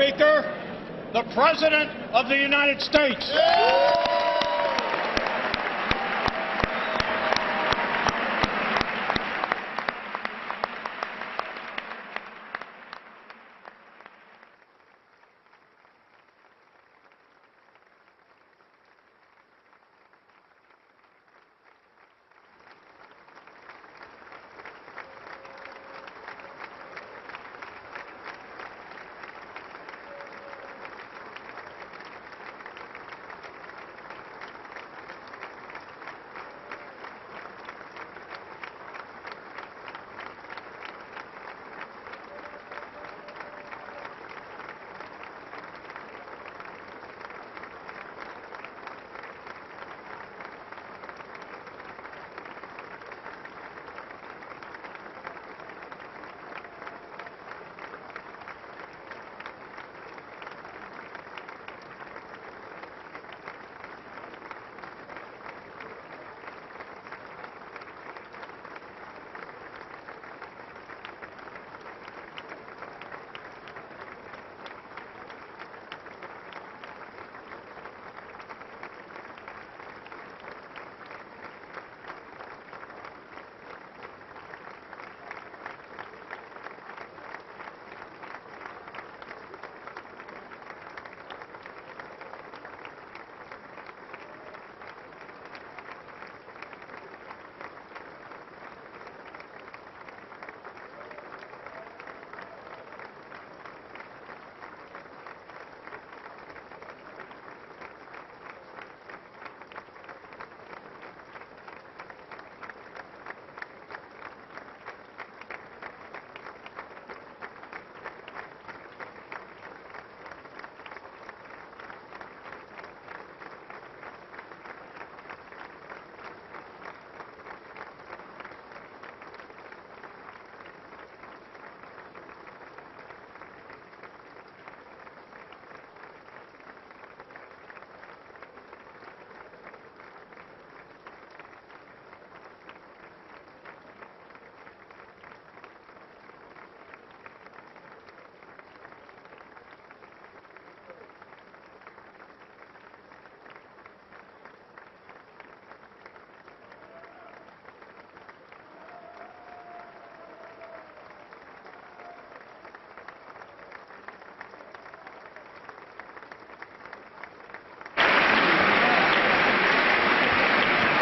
Speaker, the President of the United States.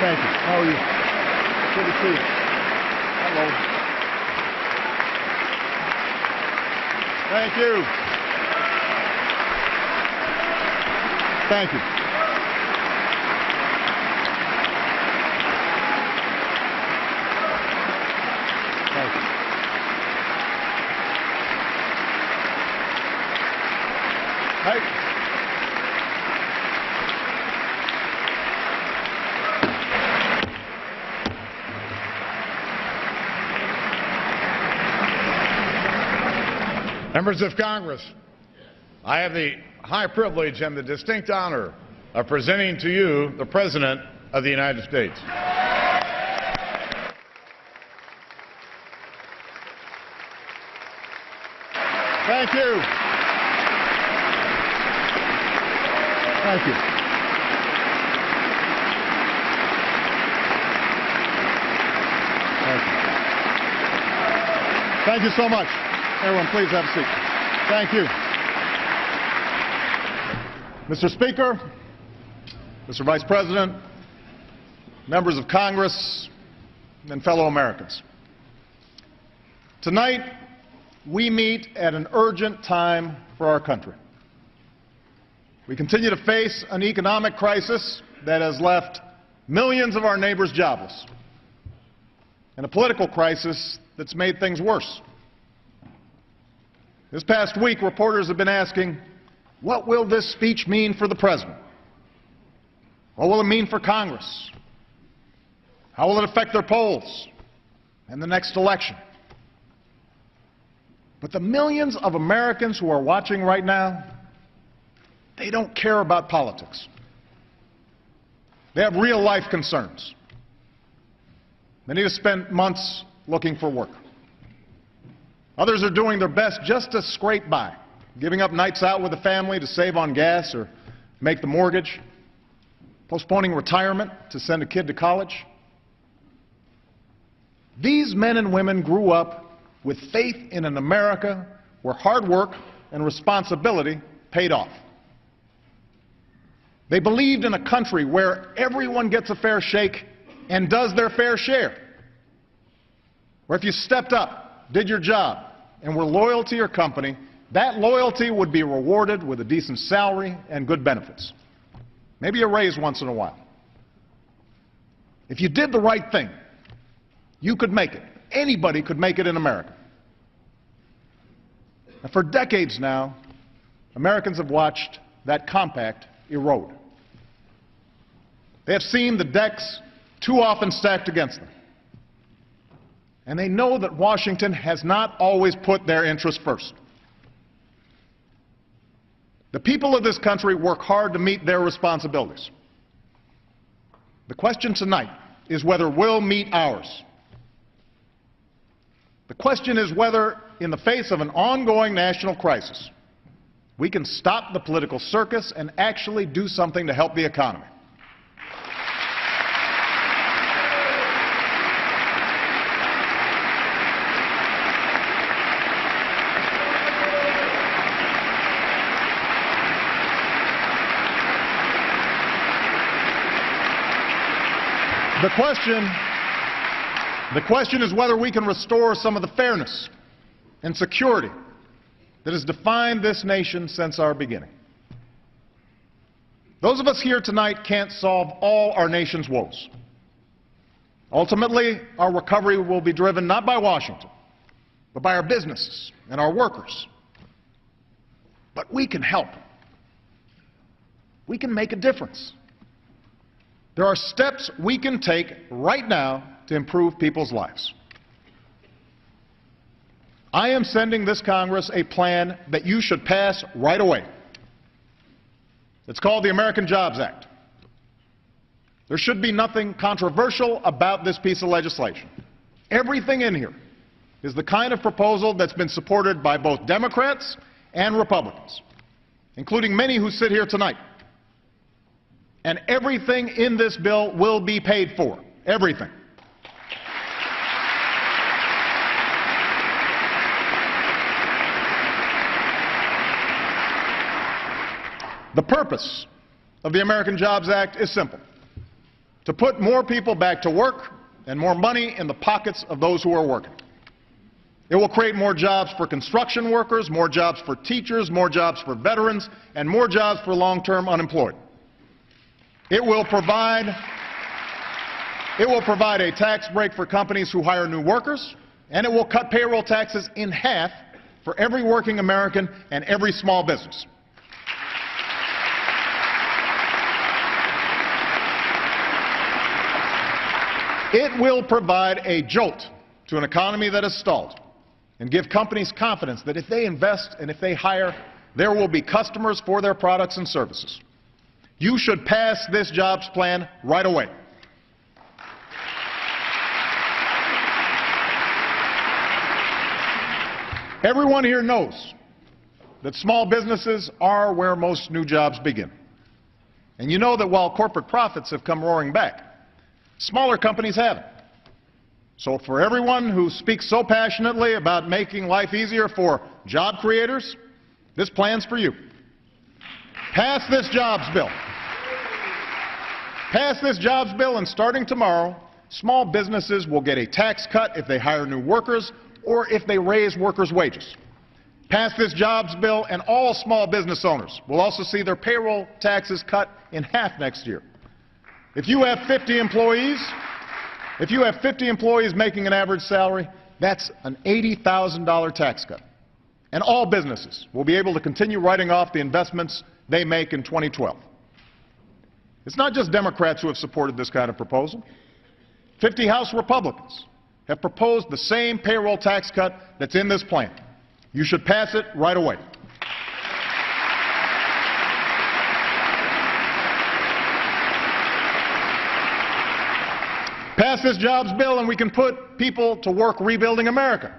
Thank you. How are you? Good to see you. Hello. Thank you. Thank you. Thank you. Hey. Members of Congress, I have the high privilege and the distinct honor of presenting to you the President of the United States. Thank you. Thank you. Thank you. Thank you so much. Everyone, please have a seat. Thank you. Mr. Speaker, Mr. Vice President, members of Congress, and fellow Americans. Tonight, we meet at an urgent time for our country. We continue to face an economic crisis that has left millions of our neighbors jobless, and a political crisis that's made things worse. This past week, reporters have been asking, what will this speech mean for the President? What will it mean for Congress? How will it affect their polls and the next election? But the millions of Americans who are watching right now, they don't care about politics. They have real-life concerns. Many have spent months looking for work. Others are doing their best just to scrape by. giving up nights out with the family to save on gas or make the mortgage, postponing retirement to send a kid to college. These men and women grew up with faith in an America where hard work and responsibility paid off. They believed in a country where everyone gets a fair shake and does their fair share, where if you stepped up, did your job, and were loyal to your company, that loyalty would be rewarded with a decent salary and good benefits. Maybe a raise once in a while. If you did the right thing, you could make it. Anybody could make it in America. And for decades now, Americans have watched that compact erode. They have seen the decks too often stacked against them. And they know that Washington has not always put their interests first. The people of this country work hard to meet their responsibilities. The question tonight is whether we'll meet ours. The question is whether, in the face of an ongoing national crisis, we can stop the political circus and actually do something to help the economy. The question is whether we can restore some of the fairness and security that has defined this nation since our beginning. Those of us here tonight can't solve all our nation's woes. Ultimately, our recovery will be driven not by Washington, but by our businesses and our workers. But we can help. We can make a difference. There are steps we can take right now to improve people's lives. I am sending this Congress a plan that you should pass right away. It's called the American Jobs Act. There should be nothing controversial about this piece of legislation. Everything in here is the kind of proposal that's been supported by both Democrats and Republicans, including many who sit here tonight. And everything in this bill will be paid for. Everything. The purpose of the American Jobs Act is simple: to put more people back to work and more money in the pockets of those who are working. It will create more jobs for construction workers, more jobs for teachers, more jobs for veterans, and more jobs for long-term unemployed. It will provide a tax break for companies who hire new workers, and it will cut payroll taxes in half for every working American and every small business. It will provide a jolt to an economy that has stalled and give companies confidence that if they invest and if they hire, there will be customers for their products and services. You should pass this jobs plan right away. Everyone here knows that small businesses are where most new jobs begin. And you know that while corporate profits have come roaring back, smaller companies haven't. So for everyone who speaks so passionately about making life easier for job creators, this plan's for you. Pass this jobs bill. Pass this jobs bill, and starting tomorrow, small businesses will get a tax cut if they hire new workers or if they raise workers' wages. Pass this jobs bill, and all small business owners will also see their payroll taxes cut in half next year. If you have 50 employees making an average salary, that's an $80,000 tax cut. And all businesses will be able to continue writing off the investments they make in 2012. It's not just Democrats who have supported this kind of proposal. 50 House Republicans have proposed the same payroll tax cut that's in this plan. You should pass it right away. Pass this jobs bill and we can put people to work rebuilding America.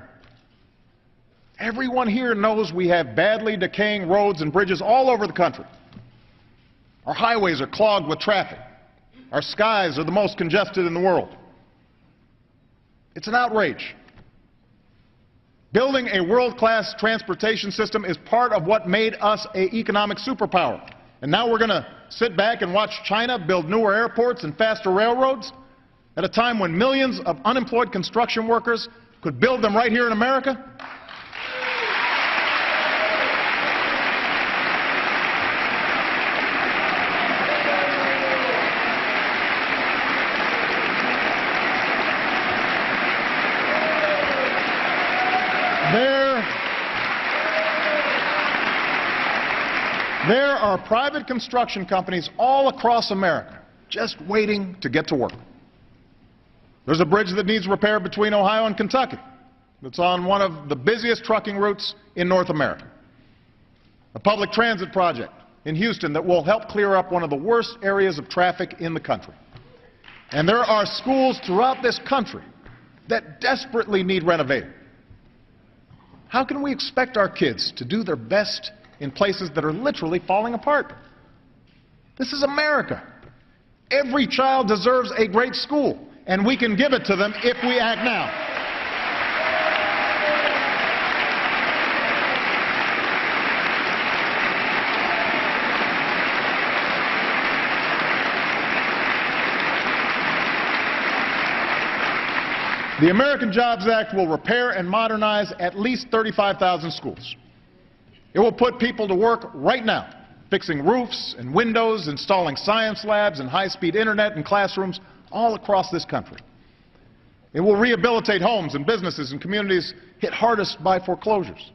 Everyone here knows we have badly decaying roads and bridges all over the country. Our highways are clogged with traffic. Our skies are the most congested in the world. It's an outrage. Building a world-class transportation system is part of what made us an economic superpower. And now we're going to sit back and watch China build newer airports and faster railroads at a time when millions of unemployed construction workers could build them right here in America? There are private construction companies all across America just waiting to get to work. There's a bridge that needs repair between Ohio and Kentucky. It's on one of the busiest trucking routes in North America. A public transit project in Houston that will help clear up one of the worst areas of traffic in the country. And there are schools throughout this country that desperately need renovating. How can we expect our kids to do their best in places that are literally falling apart? This is America. Every child deserves a great school, and we can give it to them if we act now. The American Jobs Act will repair and modernize at least 35,000 schools. It will put people to work right now, fixing roofs and windows, installing science labs and high-speed internet in classrooms all across this country. It will rehabilitate homes and businesses in communities hit hardest by foreclosures.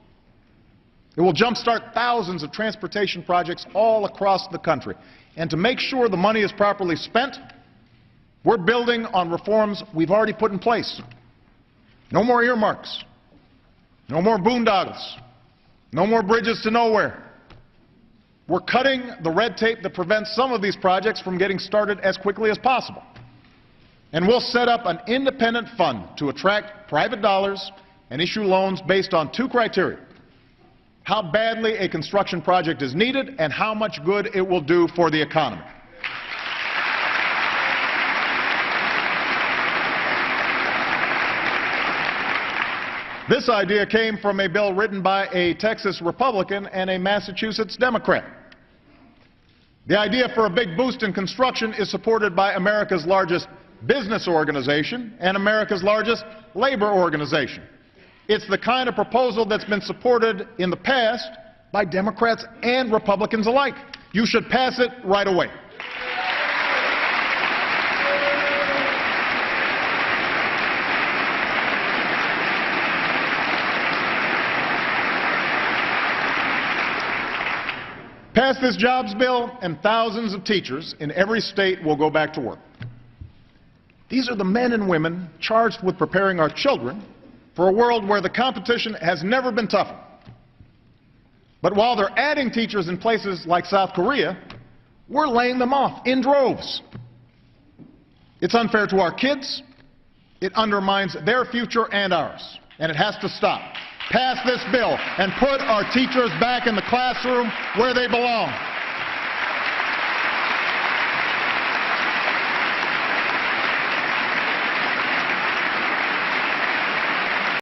It will jumpstart thousands of transportation projects all across the country. And to make sure the money is properly spent, we're building on reforms we've already put in place. No more earmarks. No more boondoggles. No more bridges to nowhere. We're cutting the red tape that prevents some of these projects from getting started as quickly as possible. And we'll set up an independent fund to attract private dollars and issue loans based on two criteria: how badly a construction project is needed and how much good it will do for the economy. This idea came from a bill written by a Texas Republican and a Massachusetts Democrat. The idea for a big boost in construction is supported by America's largest business organization and America's largest labor organization. It's the kind of proposal that's been supported in the past by Democrats and Republicans alike. You should pass it right away. Pass this jobs bill, and thousands of teachers in every state will go back to work. These are the men and women charged with preparing our children for a world where the competition has never been tougher. But while they're adding teachers in places like South Korea, we're laying them off in droves. It's unfair to our kids. It undermines their future and ours, and it has to stop. Pass this bill and put our teachers back in the classroom where they belong.